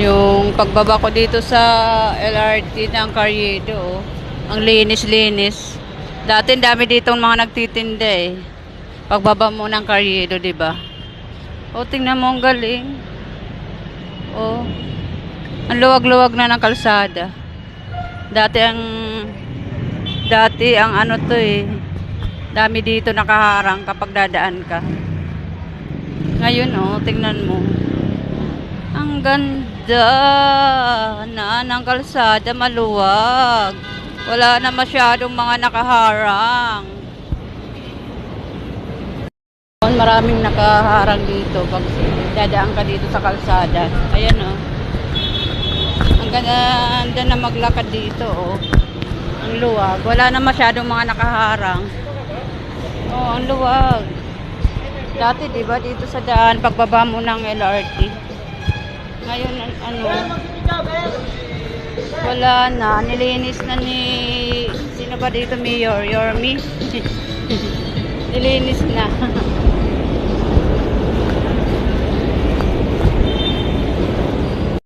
Yung pagbaba ko dito sa LRT ng Carriedo, oh. Ang linis-linis. Dati dami ditong mga nagtitinda eh. Pagbaba mo ng Carriedo, 'di ba? O tingnan mo ang galing. Oh. Ang luwag-luwag na ng kalsada. Dati ang ano to eh. Dami dito nakaharang kapag dadaan ka. Ngayon oh, tingnan mo. Ang ganda na ng kalsada, maluwag. Wala na masyadong mga nakaharang. Maraming nakaharang dito pag dadaan ka dito sa kalsada. Ayan oh. Ang ganda na maglakad dito oh. Ang luwag. Wala na masyadong mga nakaharang. Oh, ang luwag. Dati 'di ba dito sa daan pagbaba mo ng LRT. Ngayon ano, wala na, nilinis na ni sino ba dito, Mayor Yormi? Nilinis na.